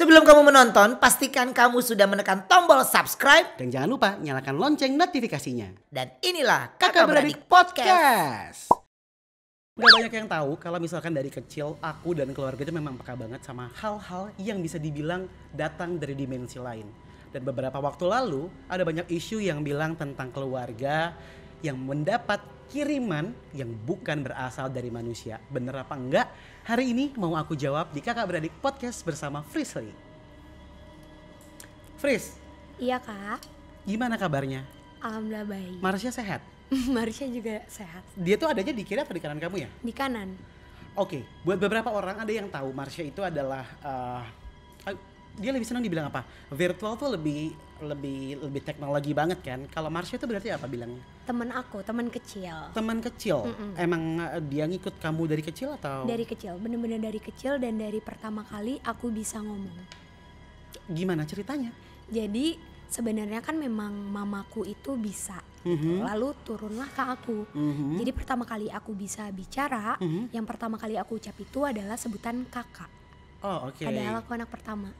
Sebelum kamu menonton, pastikan kamu sudah menekan tombol subscribe. Dan jangan lupa nyalakan lonceng notifikasinya. Dan inilah Kakak Beradik Podcast. Gak banyak yang tahu kalau misalkan dari kecil aku dan keluarga itu memang peka banget sama hal-hal yang bisa dibilang datang dari dimensi lain. Dan beberapa waktu lalu ada banyak isu yang bilang tentang keluarga yang mendapat kiriman yang bukan berasal dari manusia. Bener apa enggak? Hari ini mau aku jawab di Kakak Beradik Podcast bersama Frisly. Fris. Iya kak. Gimana kabarnya? Alhamdulillah baik. Marsha sehat? Marsha juga sehat. Dia tuh adanya di kiri atau di kanan kamu ya? Di kanan. Oke, buat beberapa orang ada yang tahu Marsha itu adalah dia lebih senang dibilang apa? Virtual tuh lebih teknologi banget kan. Kalau Marsha itu berarti apa bilangnya? Temen aku, temen kecil. Teman kecil. Emang dia ngikut kamu dari kecil atau? Dari kecil, bener-bener dari kecil dan dari pertama kali aku bisa ngomong. Gimana ceritanya? Jadi sebenarnya kan memang mamaku itu bisa. Gitu. Lalu turunlah ke aku. Jadi pertama kali aku bisa bicara, yang pertama kali aku ucap itu adalah sebutan kakak. Oh oke. Padahal aku anak pertama.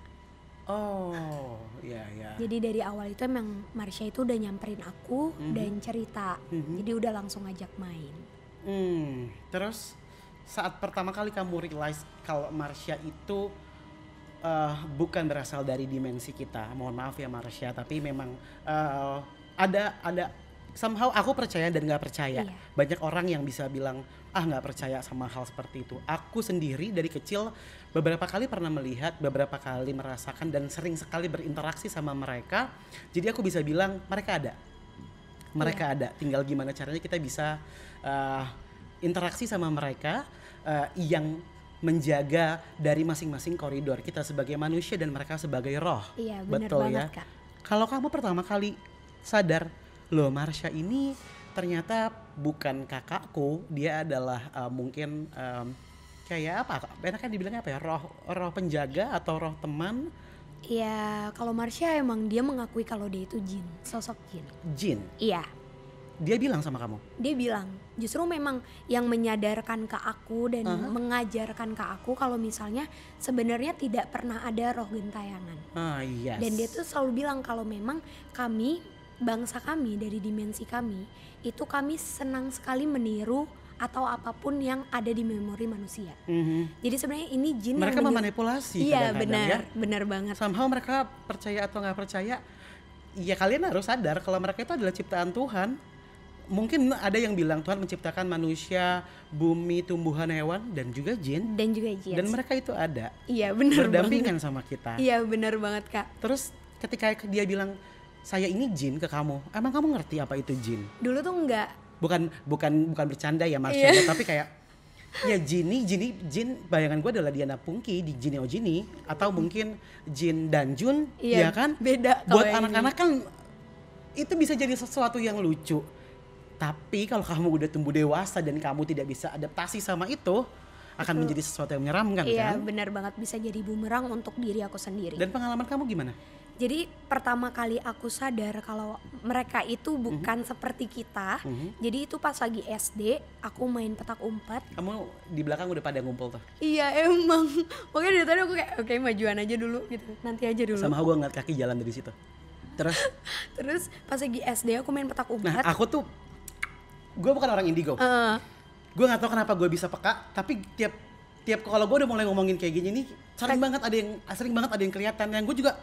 Oh iya. Jadi dari awal itu emang Marsha itu udah nyamperin aku dan cerita. Jadi udah langsung ajak main. Terus saat pertama kali kamu realize kalau Marsha itu bukan berasal dari dimensi kita, mohon maaf ya Marsha, tapi memang ada somehow aku percaya dan nggak percaya. Iya. Banyak orang yang bisa bilang nggak percaya sama hal seperti itu. Aku sendiri dari kecil beberapa kali pernah melihat, beberapa kali merasakan dan sering sekali berinteraksi sama mereka. Jadi aku bisa bilang mereka ada. Tinggal gimana caranya kita bisa interaksi sama mereka yang menjaga dari masing-masing koridor kita sebagai manusia dan mereka sebagai roh. Iya benar betul banget ya. kak. Kalau kamu pertama kali sadar, loh Marsha ini ternyata bukan kakakku, dia adalah mungkin kayak apa? Enaknya dibilangnya apa ya? Roh penjaga atau roh teman? Ya kalau Marsha emang dia mengakui kalau dia itu jin, sosok jin. Jin. Iya. Dia bilang sama kamu? Dia bilang justru memang yang menyadarkan ke aku dan mengajarkan ke aku kalau misalnya sebenarnya tidak pernah ada roh gentayangan. Yes. Dan dia tuh selalu bilang kalau memang kami, bangsa kami dari dimensi kami, itu kami senang sekali meniru atau apapun yang ada di memori manusia. Jadi sebenarnya ini jin mereka yang memanipulasi iya kadang-kadang benar banget. Somehow mereka percaya atau nggak percaya, ya kalian harus sadar kalau mereka itu adalah ciptaan Tuhan. Mungkin ada yang bilang Tuhan menciptakan manusia, bumi, tumbuhan, hewan, dan juga jin. Dan juga jin. Dan mereka itu ada. Iya benar berdampingan banget sama kita. Iya benar banget kak. Terus ketika dia bilang saya ini jin ke kamu, emang kamu ngerti apa itu jin? Dulu tuh enggak. Bukan bercanda ya Marsha, tapi kayak ya jin bayangan gue adalah Diana Pungki di Jini Ojini atau mungkin Jin Danjun, ya kan? Beda. Buat anak-anak kan itu bisa jadi sesuatu yang lucu. Tapi kalau kamu udah tumbuh dewasa dan kamu tidak bisa adaptasi sama itu, akan menjadi sesuatu yang menyeramkan kan? Iya benar banget, bisa jadi bumerang untuk diri aku sendiri. Dan pengalaman kamu gimana? Jadi pertama kali aku sadar kalau mereka itu bukan seperti kita. Jadi itu pas lagi SD, aku main petak umpet. Kamu di belakang udah pada ngumpul tuh? Iya emang. Pokoknya dari tadi aku kayak oke, majuan aja dulu gitu. Nanti aja dulu. Sama gue ngeliat kaki jalan dari situ. Terus pas lagi SD aku main petak umpet. Nah aku tuh, gue bukan orang indigo. Gue nggak tahu kenapa gue bisa peka, tapi tiap kalau gue udah mulai ngomongin kayak gini nih, sering banget ada yang kelihatan. Yang gue juga,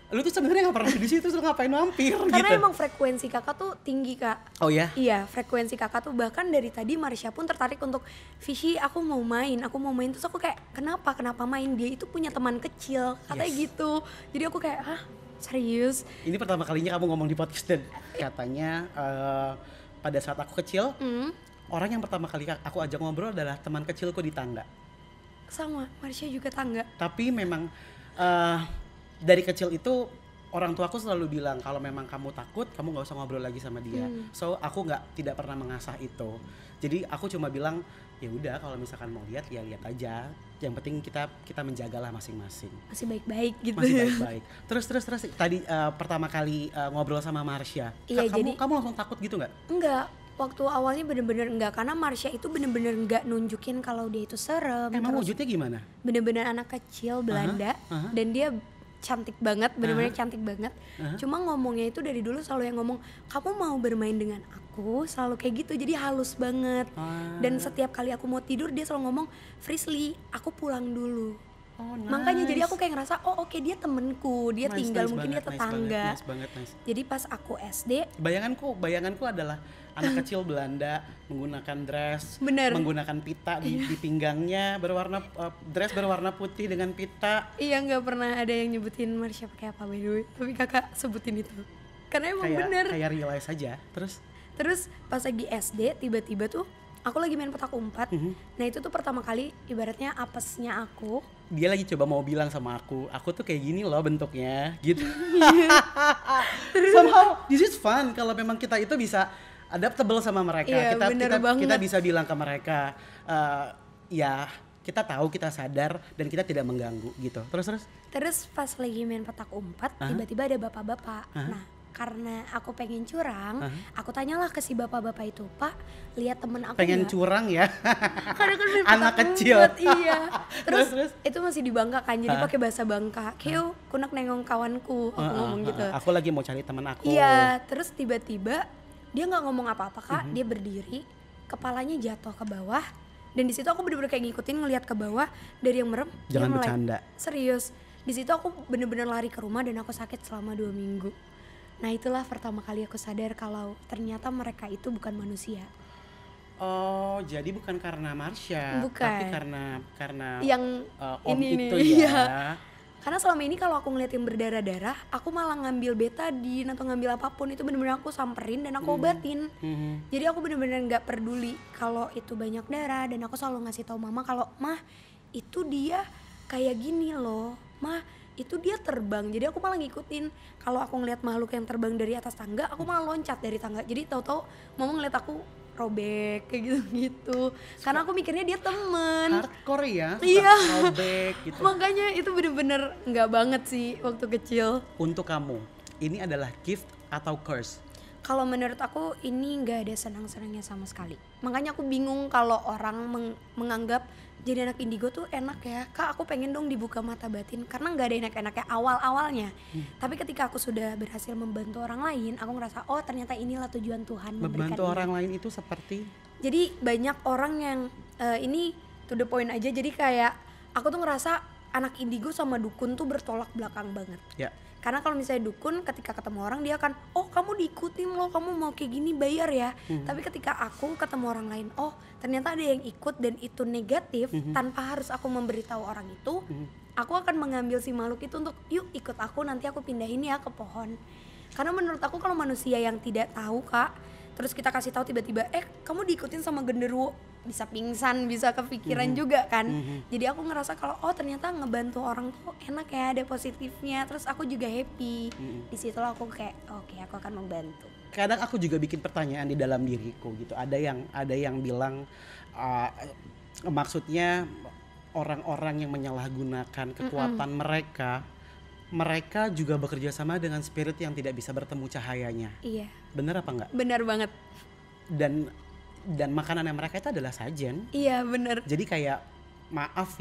lu tuh sebenarnya nggak pernah di situ, lu ngapain mampir? Karena gitu. emang frekuensi kakak tuh tinggi kak. Oh ya? Iya, frekuensi kakak tuh bahkan dari tadi Marsha pun tertarik untuk Vishi, aku mau main. Terus aku kayak kenapa main? Dia itu punya teman kecil, katanya gitu. Jadi aku kayak serius? Ini pertama kalinya kamu ngomong di podcast dan katanya pada saat aku kecil, orang yang pertama kali aku ajak ngobrol adalah teman kecilku di tangga. Sama, Marsha juga tangga. Tapi memang dari kecil itu orang tuaku selalu bilang kalau memang kamu takut, kamu nggak usah ngobrol lagi sama dia. So aku tidak pernah mengasah itu. Jadi aku cuma bilang ya udah kalau misalkan mau lihat ya lihat aja. Yang penting kita menjagalah masing-masing. Masih baik-baik gitu. Masih baik-baik. Terus tadi pertama kali ngobrol sama Marsha. Iya, kamu langsung takut gitu nggak? Enggak. waktu awalnya bener-bener enggak, karena Marsha itu bener-bener enggak nunjukin kalau dia itu serem. Emang Terus wujudnya gimana? bener-bener anak kecil Belanda, dan dia cantik banget, bener-bener cantik banget. Cuma ngomongnya itu dari dulu selalu yang ngomong, kamu mau bermain dengan aku, selalu kayak gitu, jadi halus banget. Dan setiap kali aku mau tidur dia selalu ngomong, Frisly, aku pulang dulu. Oh, nice. Makanya jadi aku kayak ngerasa, oh oke, dia temenku, dia Nice, tinggal nice mungkin banget, dia tetangga. Nice banget. Jadi pas aku SD, Bayanganku adalah anak kecil Belanda menggunakan dress, Bener. menggunakan pita di pinggangnya dress berwarna putih dengan pita. iya nggak pernah ada yang nyebutin Marsha pakai apa by the way, tapi kakak sebutin itu. Karena emang bener. Kayak realize aja. Terus pas lagi SD tiba-tiba tuh aku lagi main petak umpet. Nah itu tuh pertama kali ibaratnya apesnya aku. Dia lagi coba mau bilang sama aku tuh kayak gini loh bentuknya, gitu. Somehow this is fun kalau memang kita itu bisa adaptable sama mereka. Iya, bener banget. Kita bisa bilang ke mereka, ya kita tahu, kita sadar, dan kita tidak mengganggu gitu. Terus pas lagi main petak umpet tiba-tiba ada bapak-bapak. Nah karena aku pengen curang, aku tanyalah ke si bapak-bapak itu, Pak, lihat temen aku pengen nggak?" curang ya. Karena kan main Anak petak kecil. umpet, iya. Terus itu masih di Bangka kan, jadi pakai bahasa Bangka. Kyo, kunak nengong kawanku, aku ngomong gitu. Aku lagi mau cari teman aku. Iya, terus tiba-tiba dia nggak ngomong apa-apa Kak, dia berdiri, kepalanya jatuh ke bawah, dan di situ aku bener-bener kayak ngikutin ngelihat ke bawah dari yang merem. dia Jangan melek. bercanda. Serius, di situ aku bener-bener lari ke rumah dan aku sakit selama 2 minggu. Nah itulah pertama kali aku sadar kalau ternyata mereka itu bukan manusia. Oh, jadi bukan karena Marsha, Bukan. tapi karena Yang om ini itu nih, ya. iya. Karena selama ini kalau aku ngeliat yang berdarah-darah, aku malah ngambil betadine atau ngambil apapun itu bener-bener aku samperin dan aku obatin. Jadi aku bener-bener nggak peduli kalau itu banyak darah, dan aku selalu ngasih tahu mama kalau mah itu dia kayak gini loh, mah itu dia terbang. Jadi aku malah ngikutin. Kalau aku ngeliat makhluk yang terbang dari atas tangga, aku malah loncat dari tangga. Jadi tahu-tahu mama ngeliat aku robek kayak gitu-gitu. Karena aku mikirnya dia temen. Hardcore ya, Iya. robek gitu. Makanya itu bener-bener nggak banget sih waktu kecil. Untuk kamu, ini adalah gift atau curse? Kalau menurut aku ini nggak ada senang-senangnya sama sekali. Makanya aku bingung kalau orang menganggap jadi anak indigo tuh enak ya. Kak, aku pengen dong dibuka mata batin, karena nggak ada enak-enaknya awal-awalnya. Tapi ketika aku sudah berhasil membantu orang lain, aku ngerasa oh ternyata inilah tujuan Tuhan memberikan Membantu ini. orang lain itu seperti? Jadi banyak orang yang ini to the point aja. Jadi kayak aku tuh ngerasa anak indigo sama dukun tuh bertolak belakang banget. Ya. Karena kalau misalnya dukun ketika ketemu orang dia akan, oh kamu diikutin loh, kamu mau kayak gini bayar ya. Tapi ketika aku ketemu orang lain, oh ternyata ada yang ikut dan itu negatif, tanpa harus aku memberitahu orang itu, aku akan mengambil si makhluk itu untuk yuk ikut aku, nanti aku pindahin ya ke pohon. Karena menurut aku kalau manusia yang tidak tahu Kak, terus kita kasih tahu tiba-tiba, kamu diikutin sama genderuwo, bisa pingsan, bisa kepikiran juga kan. Jadi aku ngerasa kalau oh ternyata ngebantu orang tuh enak ya, ada positifnya. Terus aku juga happy. Di situ aku kayak oke, aku akan membantu. Kadang aku juga bikin pertanyaan di dalam diriku gitu. Ada yang bilang maksudnya orang-orang yang menyalahgunakan kekuatan mereka juga bekerja sama dengan spirit yang tidak bisa bertemu cahayanya. Iya. Bener apa enggak? Benar banget. Dan makanannya mereka itu adalah sajen. Iya benar. Jadi kayak maaf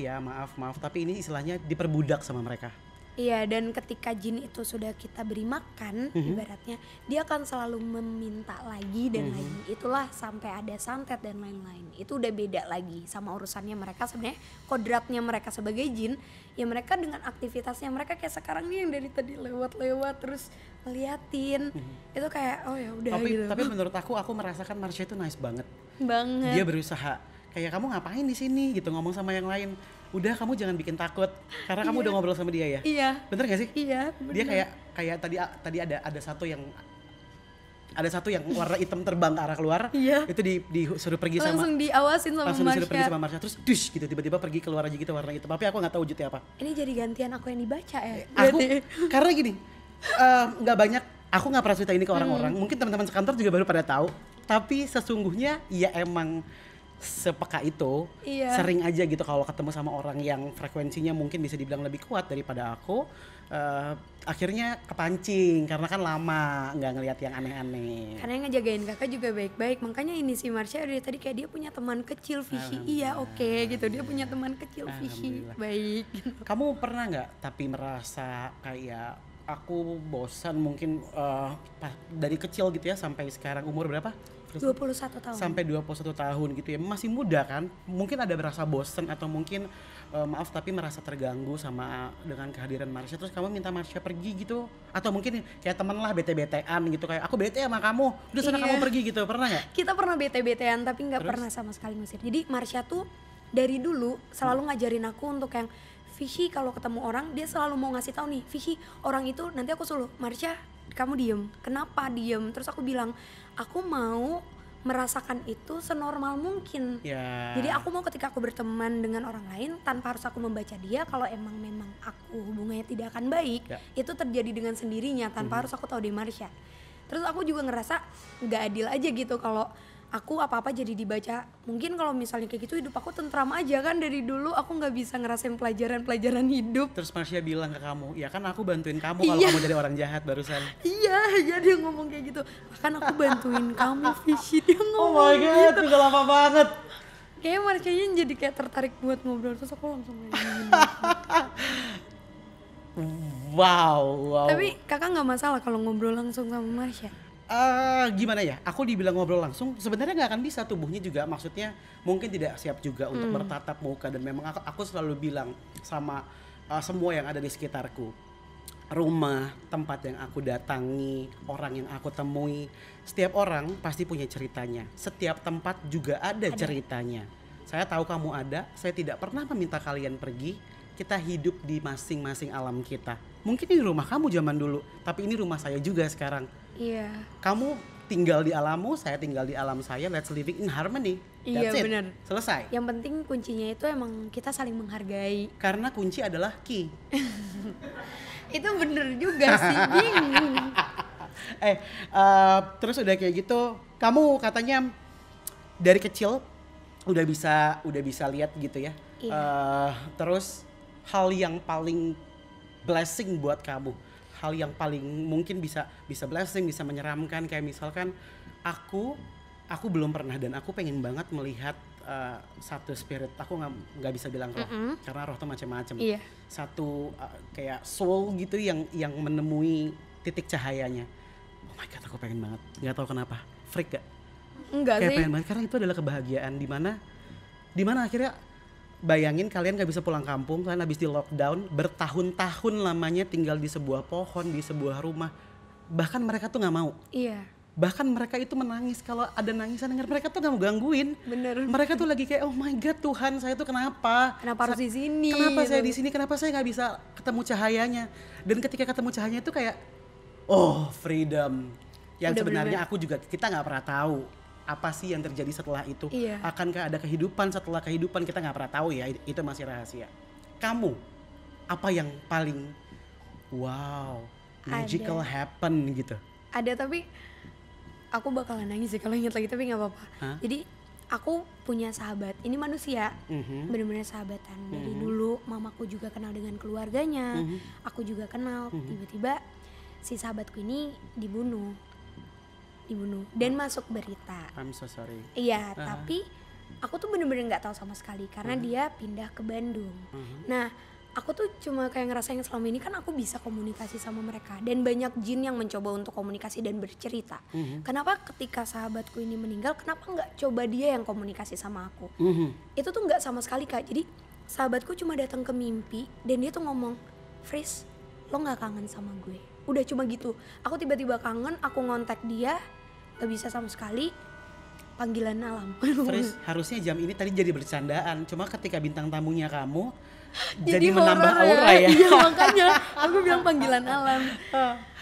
tapi ini istilahnya diperbudak sama mereka. Iya, dan ketika jin itu sudah kita beri makan, ibaratnya dia akan selalu meminta lagi dan lagi. Itulah sampai ada santet dan lain-lain. Itu udah beda lagi sama urusannya mereka. Sebenarnya kodratnya mereka sebagai jin, ya mereka dengan aktivitasnya mereka kayak sekarang nih yang dari tadi lewat-lewat terus ngeliatin. Itu kayak oh ya udah gitu. Tapi menurut aku merasakan Marsha itu nice banget. Banget. Dia berusaha kayak kamu ngapain di sini gitu, ngomong sama yang lain. Udah kamu jangan bikin takut karena kamu udah ngobrol sama dia ya. Iya. Bener gak sih? Iya. Bener. Dia kayak tadi ada satu yang warna hitam terbang ke arah keluar. Iya. Itu disuruh pergi langsung diawasin sama langsung disuruh pergi Marsha. sama Marsha, terus dush gitu tiba-tiba pergi keluar aja gitu warna hitam. Tapi aku nggak tahu wujudnya apa. Ini jadi gantian aku yang dibaca ya. Aku Berarti. karena gini nggak banyak, aku nggak pernah cerita ini ke orang-orang. Mungkin teman-teman sekantor juga baru pada tahu. Tapi sesungguhnya ya emang sepeka itu, Iya. sering aja gitu kalau ketemu sama orang yang frekuensinya mungkin bisa dibilang lebih kuat daripada aku, akhirnya kepancing karena kan lama nggak ngelihat yang aneh-aneh. Karena yang ngejagain kakak juga baik-baik, makanya ini si Marsha dari tadi kayak dia punya teman kecil Fishy. Iya oke gitu, dia punya teman kecil Fishy, Alhamdulillah. baik. Kamu pernah nggak tapi merasa kayak aku bosan mungkin dari kecil gitu ya sampai sekarang umur berapa? 21 tahun. Sampai 21 tahun gitu ya, masih muda kan, mungkin ada merasa bosen atau mungkin maaf tapi merasa terganggu sama dengan kehadiran Marsha, terus kamu minta Marsha pergi gitu, atau mungkin kayak temen lah bete-betean gitu, kayak aku bete sama kamu udah sana Iya. kamu pergi gitu, pernah nggak? Kita pernah bete-betean tapi nggak Terus? pernah sama sekali ngusir. Jadi Marsha tuh dari dulu selalu ngajarin aku untuk yang Fishy kalau ketemu orang dia selalu mau ngasih tahu nih, Fishy orang itu nanti aku suruh Marsha kamu diem, kenapa diem? Terus aku bilang aku mau merasakan itu senormal mungkin. Ya. Jadi aku mau ketika aku berteman dengan orang lain tanpa harus aku membaca dia, kalau memang aku hubungannya tidak akan baik, Ya. itu terjadi dengan sendirinya tanpa harus aku tahu dia Marsha. Terus aku juga ngerasa nggak adil aja gitu kalau aku apa-apa jadi dibaca. Mungkin kalau misalnya kayak gitu hidup aku tentram aja kan, dari dulu aku nggak bisa ngerasain pelajaran hidup. Terus Marsha bilang ke kamu, ya kan aku bantuin kamu kalau Iya. kamu jadi orang jahat barusan. Iya dia ngomong kayak gitu. Bahkan aku bantuin kamu Fishy, dia Oh ngomong my god, gitu. udah lama banget. Kayaknya Marshanya jadi kayak tertarik buat ngobrol, terus aku langsung kayak gini. Wow. Tapi kakak nggak masalah kalau ngobrol langsung sama Marsha? Gimana ya, aku dibilang ngobrol langsung sebenarnya nggak akan bisa, tubuhnya juga maksudnya mungkin tidak siap juga untuk bertatap muka, dan memang aku selalu bilang sama semua yang ada di sekitarku, rumah, tempat yang aku datangi, orang yang aku temui, setiap orang pasti punya ceritanya, setiap tempat juga ada ceritanya. Saya tahu kamu ada, saya tidak pernah meminta kalian pergi, kita hidup di masing-masing alam kita. Mungkin ini rumah kamu zaman dulu, tapi ini rumah saya juga sekarang. Iya. Kamu tinggal di alammu, saya tinggal di alam saya, let's living in harmony. Iya, That's it. benar. Selesai. Yang penting kuncinya itu emang kita saling menghargai. Karena kunci adalah key. Itu bener juga sih, bingung. Terus udah kayak gitu, kamu katanya dari kecil udah bisa lihat gitu ya. Iya. Terus hal yang paling blessing buat kamu, hal yang paling mungkin bisa blessing, bisa menyeramkan, kayak misalkan aku belum pernah dan aku pengen banget melihat satu spirit, aku nggak bisa bilang roh karena roh tuh macam-macam. Iya. Satu kayak soul gitu yang menemui titik cahayanya. Oh my god, aku pengen banget, nggak tahu kenapa, freak gak? Enggak Kayak sih. pengen banget karena itu adalah kebahagiaan di mana akhirnya bayangin kalian gak bisa pulang kampung, kalian habis di lockdown bertahun-tahun lamanya tinggal di sebuah pohon, di sebuah rumah, bahkan mereka tuh nggak mau, Iya. bahkan mereka itu menangis kalau ada nangisan, mereka tuh nggak mau gangguin. Bener. Mereka tuh lagi kayak oh my god Tuhan, saya tuh kenapa Harus di sini? kenapa saya gitu. di sini, kenapa saya nggak bisa ketemu cahayanya, dan ketika ketemu cahayanya itu kayak oh freedom yang Udah sebenarnya bener-bener. aku juga kita nggak pernah tahu apa sih yang terjadi setelah itu. Iya. Akankah ada kehidupan setelah kehidupan, kita nggak pernah tahu ya, itu masih rahasia. Kamu apa yang paling wow magical happen gitu? Ada, tapi aku bakalan nangis sih kalau inget lagi, tapi nggak apa-apa. Hah? Jadi aku punya sahabat, ini manusia, Mhm. bener-bener sahabatan dari dulu. Mamaku juga kenal dengan keluarganya, aku juga kenal. Tiba-tiba si sahabatku ini dibunuh dan masuk berita. I'm so sorry. Iya, tapi aku tuh bener-bener nggak tahu sama sekali karena dia pindah ke Bandung. Nah, aku tuh cuma kayak ngerasain selama ini kan aku bisa komunikasi sama mereka, dan banyak jin yang mencoba untuk komunikasi dan bercerita. Kenapa ketika sahabatku ini meninggal, kenapa nggak coba dia yang komunikasi sama aku? Itu tuh nggak sama sekali Kak. Jadi sahabatku cuma datang ke mimpi dan dia tuh ngomong, Fris, lo nggak kangen sama gue? Udah cuma gitu. Aku tiba-tiba kangen, aku ngontak dia, gak bisa sama sekali. Panggilan alam. Fris, harusnya jam ini tadi jadi bercandaan, cuma ketika bintang tamunya kamu Jadi jadi menambah horor aura ya. Iya makanya aku bilang panggilan alam.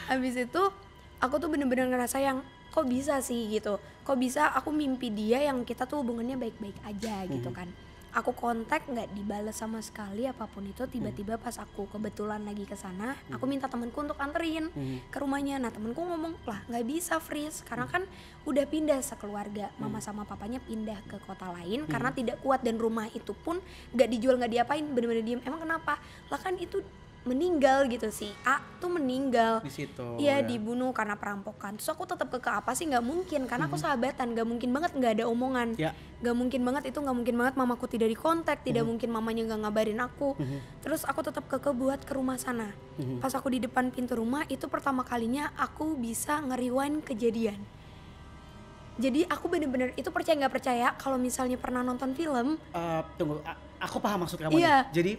Habis itu aku tuh bener-bener ngerasa yang kok bisa sih gitu. Kok bisa aku mimpi dia yang kita tuh hubungannya baik-baik aja gitu kan. aku kontak nggak dibales sama sekali apapun itu. Tiba-tiba pas aku kebetulan lagi ke sana, aku minta temanku untuk anterin ke rumahnya. Nah temanku ngomong, lah nggak bisa freeze karena kan udah pindah sekeluarga, mama sama papanya pindah ke kota lain karena tidak kuat, dan rumah itu pun nggak dijual, nggak diapain, bener-bener diem. Emang kenapa? Lah kan itu meninggal gitu, si A tuh meninggal Di situ. iya dibunuh karena perampokan. Terus aku tetap keke apa sih, nggak mungkin karena aku sahabatan, nggak mungkin banget nggak ada omongan, Ya. nggak mungkin banget itu, nggak mungkin banget mamaku tidak dikontak, tidak mungkin mamanya nggak ngabarin aku. Terus aku tetap keke buat ke rumah sana. Pas aku di depan pintu rumah itu pertama kalinya aku bisa nge-rewind kejadian. Jadi aku bener-bener itu percaya nggak percaya kalau misalnya pernah nonton film. Tunggu, aku paham maksud kamu Iya. nih. Jadi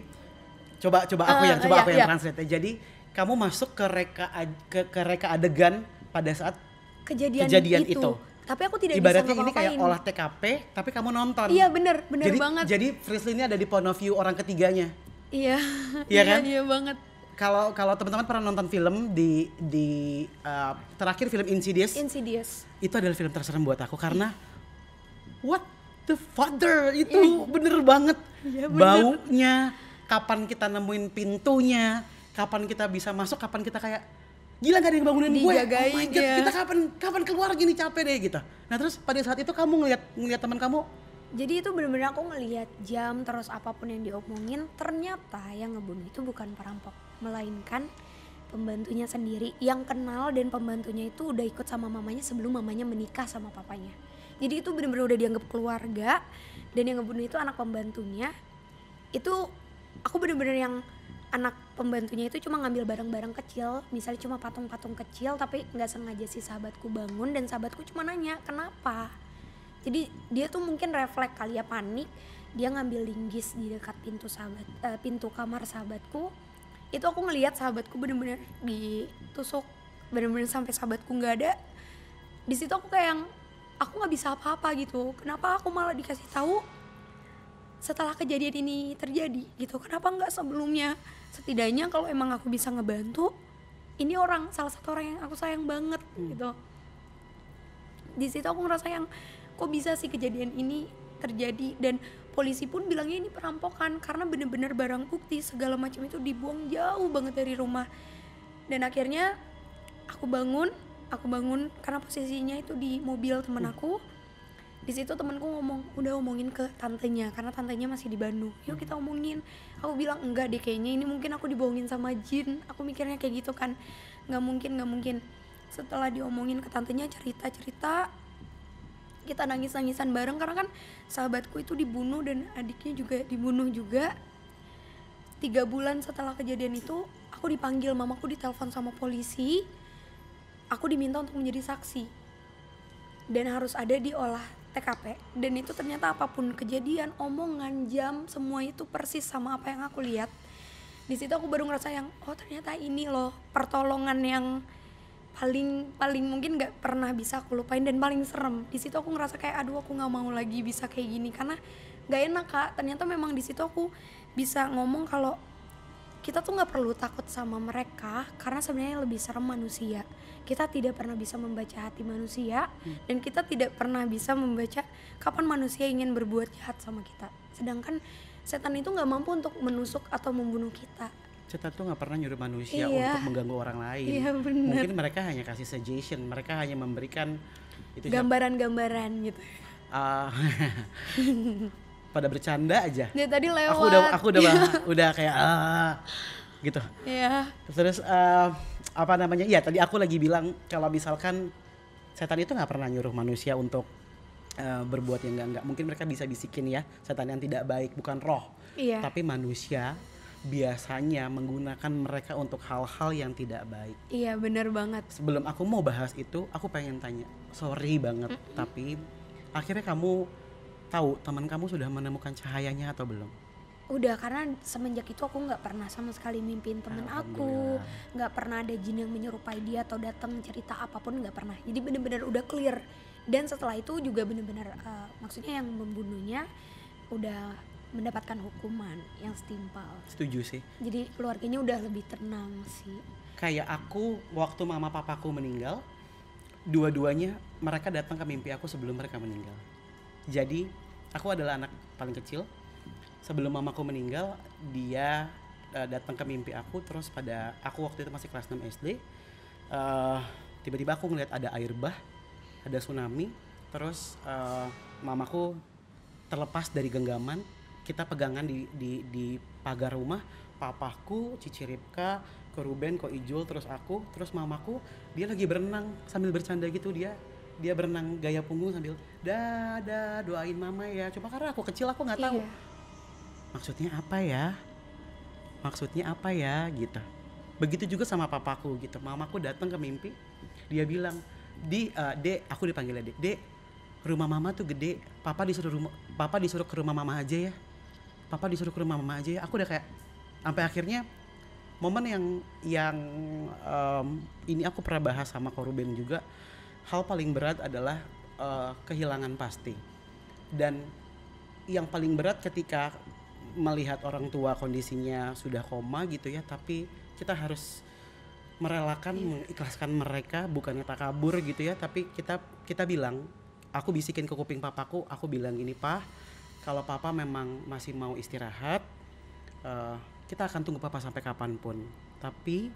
coba aku yang iya. translate. Jadi kamu masuk ke reka adegan pada saat Kejadian itu. Tapi aku tidak ibaratnya bisa ini kayak ngapa-ngapain. olah TKP tapi kamu nonton. Iya bener jadi, banget. Jadi freeze ini ada di point of view orang ketiganya. Iya. Iya kan? Iya banget. Kalau teman-teman pernah nonton film di terakhir film Insidious, itu adalah film terserem buat aku karena what the father itu bener banget. Iya, bener. Baunya, kapan kita nemuin pintunya, kapan kita bisa masuk, kapan kita kayak gila gak ada yang bangunin gue, oh Dijagain, my god, ya. kita kapan keluar gini, capek deh gitu. Nah terus pada saat itu kamu ngeliat teman kamu, Jadi itu bener-bener aku ngelihat jam, terus apapun yang diomongin, ternyata yang ngebunuh itu bukan perampok, melainkan pembantunya sendiri yang kenal, dan pembantunya itu udah ikut sama mamanya sebelum mamanya menikah sama papanya. Jadi itu bener-bener udah dianggap keluarga, dan yang ngebunuh itu anak pembantunya. Itu aku bener-bener yang anak pembantunya itu cuma ngambil barang-barang kecil, misalnya cuma patung-patung kecil, tapi nggak sengaja si sahabatku bangun dan sahabatku cuma nanya kenapa. Jadi dia tuh mungkin refleks kali ya, panik, dia ngambil linggis di dekat pintu kamar sahabatku. Itu aku ngelihat sahabatku bener-bener ditusuk, bener-bener sampai sahabatku nggak ada. Di situ aku kayak yang aku nggak bisa apa-apa gitu. Kenapa aku malah dikasih tahu setelah kejadian ini terjadi gitu? Kenapa nggak sebelumnya? Setidaknya kalau emang aku bisa ngebantu, ini salah satu orang yang aku sayang banget gitu. Di situ aku ngerasa yang kok bisa sih kejadian ini terjadi, dan polisi pun bilangnya ini perampokan karena bener-bener barang bukti segala macam itu dibuang jauh banget dari rumah. Dan akhirnya aku bangun karena posisinya itu di mobil temen aku. Di situ temanku udah omongin ke tantenya karena tantenya masih di Bandung. Yuk kita omongin. Aku bilang enggak deh, kayaknya ini mungkin aku dibohongin sama jin. Aku mikirnya kayak gitu kan. Nggak mungkin. Setelah diomongin ke tantenya, cerita, kita nangis-nangisan bareng karena kan sahabatku itu dibunuh dan adiknya juga dibunuh juga. 3 bulan setelah kejadian itu, aku dipanggil, mamaku ditelepon sama polisi. Aku diminta untuk menjadi saksi dan harus ada di olah TKP. Dan itu ternyata apapun kejadian, omongan, jam, semua itu persis sama apa yang aku lihat. Di situ aku baru ngerasa yang ternyata ini loh pertolongan yang paling mungkin nggak pernah bisa aku lupain dan paling serem. Di situ aku ngerasa kayak aduh, aku nggak mau lagi bisa kayak gini karena nggak enak Kak. Ternyata memang di situ aku bisa ngomong kalau kita tuh nggak perlu takut sama mereka karena sebenarnya lebih serem manusia. Kita tidak pernah bisa membaca hati manusia dan kita tidak pernah bisa membaca kapan manusia ingin berbuat jahat sama kita. Sedangkan setan itu nggak mampu untuk menusuk atau membunuh kita. setan tuh nggak pernah nyuruh manusia Iya. untuk mengganggu orang lain. Iya, bener. Mungkin mereka hanya kasih suggestion, mereka hanya memberikan itu Gambaran-gambaran gitu. pada bercanda aja. Dia tadi lewat. Aku udah kayak gitu. Iya. Terus apa namanya? Iya, tadi aku lagi bilang kalau misalkan setan itu nggak pernah nyuruh manusia untuk berbuat yang enggak. Mungkin mereka bisa bisikin ya, setan yang tidak baik, bukan roh. Iya. Tapi manusia biasanya menggunakan mereka untuk hal-hal yang tidak baik. Iya, benar banget. Sebelum aku mau bahas itu, aku pengen tanya, sorry banget, tapi akhirnya kamu tahu teman kamu sudah menemukan cahayanya atau belum? Udah, karena semenjak itu aku nggak pernah sama sekali mimpiin temen aku, nggak pernah ada jin yang menyerupai dia atau datang cerita apapun, nggak pernah. Jadi benar-benar udah clear. Dan setelah itu juga benar-benar maksudnya yang membunuhnya udah mendapatkan hukuman yang setimpal. Setuju sih. Jadi keluarganya udah lebih tenang sih. Kayak aku waktu mama papaku meninggal, dua-duanya mereka datang ke mimpi aku sebelum mereka meninggal. Jadi aku adalah anak paling kecil sebelum mamaku meninggal dia datang ke mimpi aku, terus pada aku waktu itu masih kelas 6 SD, tiba-tiba aku ngeliat ada air bah, ada tsunami, terus mamaku terlepas dari genggaman, kita pegangan di pagar rumah, papaku, Cici Ripka, Ko Ruben, Ko Ijul, terus aku, terus mamaku dia lagi berenang sambil bercanda gitu, dia berenang gaya punggung sambil dadah doain mama ya, coba karena aku kecil aku nggak tahu maksudnya apa ya gitu. Begitu juga sama papaku gitu, mamaku datang ke mimpi, dia bilang dek, aku dipanggilnya dek, rumah mama tuh gede, papa disuruh ke rumah mama aja ya, aku udah kayak sampai akhirnya momen yang ini aku pernah bahas sama Ko Ruben juga, hal paling berat adalah kehilangan pasti, dan yang paling berat ketika melihat orang tua kondisinya sudah koma gitu ya, tapi kita harus merelakan, mengikhlaskan mereka, bukannya takabur gitu ya, tapi kita bilang, aku bisikin ke kuping papaku, aku bilang gini, "Pak, kalau papa memang masih mau istirahat, kita akan tunggu papa sampai kapanpun, tapi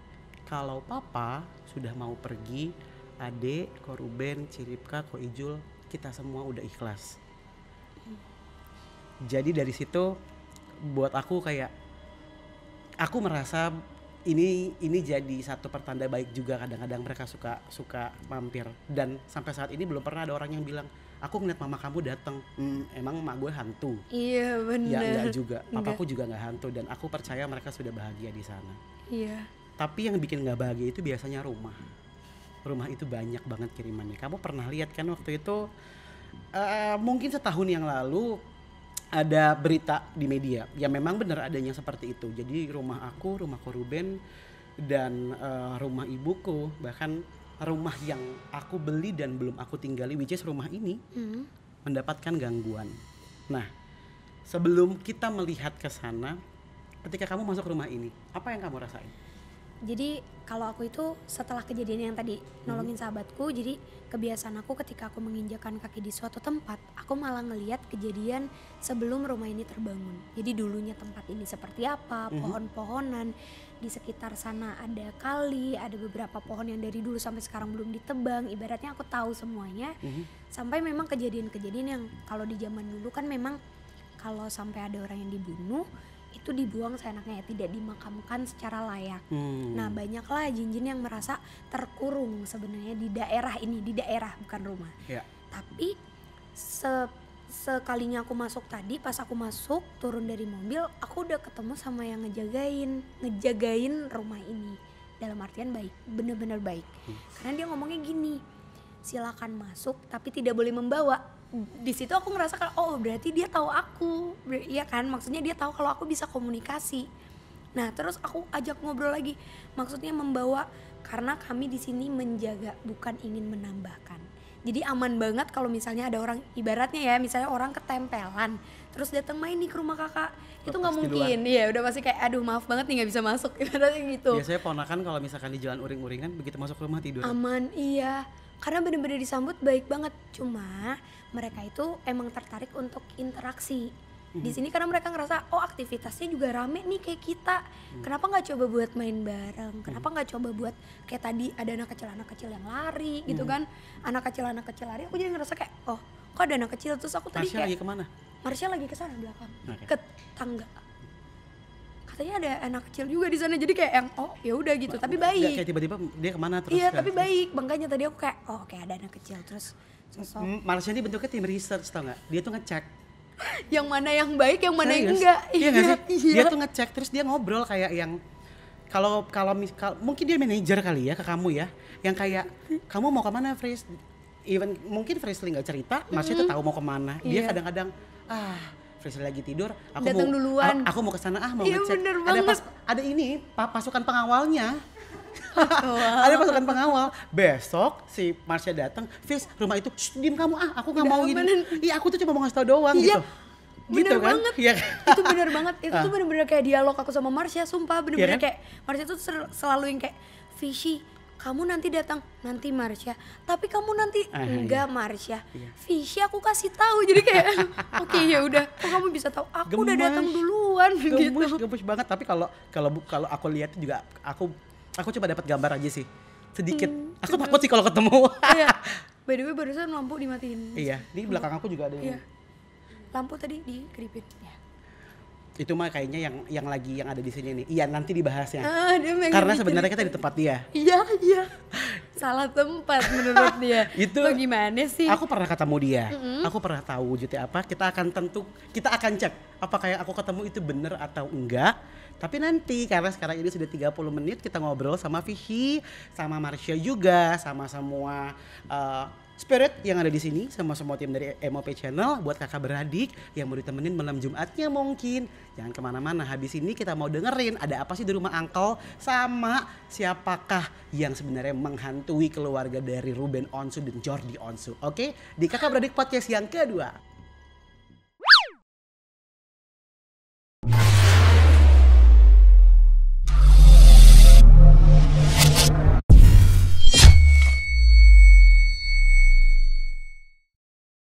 kalau papa sudah mau pergi, Ade, Ko Ruben, Ciripka, Ko Ijul, kita semua udah ikhlas." Jadi dari situ buat aku kayak, aku merasa ini jadi satu pertanda baik juga. Kadang-kadang mereka suka mampir, dan sampai saat ini belum pernah ada orang yang bilang, aku ngeliat mama kamu datang. Emang emak gue hantu? Iya benar. Ya enggak juga, papaku juga enggak hantu, dan aku percaya mereka sudah bahagia di sana. Iya. Tapi yang bikin nggak bahagia itu biasanya rumah itu banyak banget kirimannya. Kamu pernah lihat kan waktu itu mungkin setahun yang lalu ada berita di media, ya memang benar adanya seperti itu. Jadi rumah aku, rumah Ko Ruben, dan rumah ibuku, bahkan rumah yang aku beli dan belum aku tinggali, which is rumah ini, mendapatkan gangguan. Nah, sebelum kita melihat ke sana, ketika kamu masuk rumah ini, apa yang kamu rasain? Jadi kalau aku itu setelah kejadian yang tadi nolongin sahabatku, jadi kebiasaan aku ketika aku menginjakan kaki di suatu tempat, aku malah ngelihat kejadian sebelum rumah ini terbangun. Jadi dulunya tempat ini seperti apa, pohon-pohonan, di sekitar sana ada kali, ada beberapa pohon yang dari dulu sampai sekarang belum ditebang, ibaratnya aku tahu semuanya. Sampai memang kejadian-kejadian yang kalau di zaman dulu kan memang kalau sampai ada orang yang dibunuh, itu dibuang seenaknya, tidak dimakamkan secara layak. Nah banyaklah jin-jin yang merasa terkurung sebenarnya di daerah ini, di daerah bukan rumah. Tapi sekalinya aku masuk tadi, pas aku masuk turun dari mobil, aku udah ketemu sama yang ngejagain rumah ini. Dalam artian baik, benar-benar baik. Karena dia ngomongnya gini, silakan masuk tapi tidak boleh membawa. Di situ aku ngerasa kalau oh berarti dia tahu aku, iya kan, maksudnya dia tahu kalau aku bisa komunikasi. Nah terus aku ajak ngobrol lagi, maksudnya membawa karena kami di sini menjaga bukan ingin menambahkan. Jadi aman banget kalau misalnya ada orang, ibaratnya ya misalnya orang ketempelan terus datang main nih ke rumah kakak, itu nggak mungkin. Iya udah pasti kayak aduh maaf banget nih nggak bisa masuk, ibaratnya gitu. Biasanya ponakan kalau misalkan di jalan uring-uringan begitu masuk rumah tidur. Aman, iya. Karena bener-bener disambut baik banget. Cuma mereka itu emang tertarik untuk interaksi di sini karena mereka ngerasa oh aktivitasnya juga rame nih kayak kita. Kenapa nggak coba buat main bareng? Kenapa nggak coba buat kayak tadi ada anak kecil yang lari gitu kan? Anak kecil lari. Aku jadi ngerasa kayak oh kok ada anak kecil, terus aku tadi Marsha kayak lagi kemana? Marsha lagi ke sana belakang, ke tangga. Katanya ada anak kecil juga di sana, jadi kayak yang oh ya udah gitu, tapi baik. Kayak tiba-tiba dia kemana terus? Iya tapi baik, makanya tadi aku kayak oh kayak ada anak kecil terus sosok. Marsha ini bentuknya tim research tau nggak? Dia tuh ngecek yang mana yang baik, yang mana yang serius? enggak. Iya nggak sih? Dia tuh ngecek terus dia ngobrol kayak yang kalau mungkin dia manajer kali ya ke kamu ya, yang kayak kamu mau kemana Fris? Even mungkin Frisley nggak cerita, Marsha tuh tahu mau kemana. Dia kadang-kadang Frisley lagi tidur, aku mau ke sana mau ngecek. Ada ini pasukan pengawalnya. Ada pasukan pengawal. Besok si Marsha datang, Fis rumah itu diem kamu aku nggak mau gini. Iya aku tuh cuma mau ngasih tau doang gitu. Bener gitu kan? banget. Ya. Itu bener banget. Itu tuh bener-bener kayak dialog aku sama Marsha, sumpah bener-bener kayak Marsha tuh selalu yang kayak Fishy, kamu nanti datang, nanti Marsha, tapi kamu nanti enggak Marsha. Fishy aku kasih tahu, jadi kayak oke ya udah, kok kamu bisa tahu? Aku udah datang duluan gitu. Gemes banget, tapi kalau aku lihat juga aku coba dapat gambar aja sih sedikit. Aku takut sih kalau ketemu. Iya. By the way barusan lampu dimatiin. Iya, di belakang aku juga ada yang. Iya. Lampu tadi dikedipin. Ya. Itu mah kayaknya yang ada di sini nih. Iya, nanti dibahasnya. Karena sebenarnya kita di tempat dia. Iya. Salah tempat menurut dia. Itu bagaimana sih? Aku pernah ketemu dia. Aku pernah tahu wujudnya apa. Kita akan cek apakah yang aku ketemu itu benar atau enggak. Tapi nanti karena sekarang ini sudah 30 menit kita ngobrol sama Fishy, sama Marsha juga, sama semua Spirit yang ada di sini, sama semua tim dari MOP Channel, buat kakak beradik yang mau ditemenin malam Jumatnya mungkin. Jangan kemana-mana, habis ini kita mau dengerin ada apa sih di rumah Uncle, sama siapakah yang sebenarnya menghantui keluarga dari Ruben Onsu dan Jordi Onsu. Oke, di kakak beradik podcast yang kedua.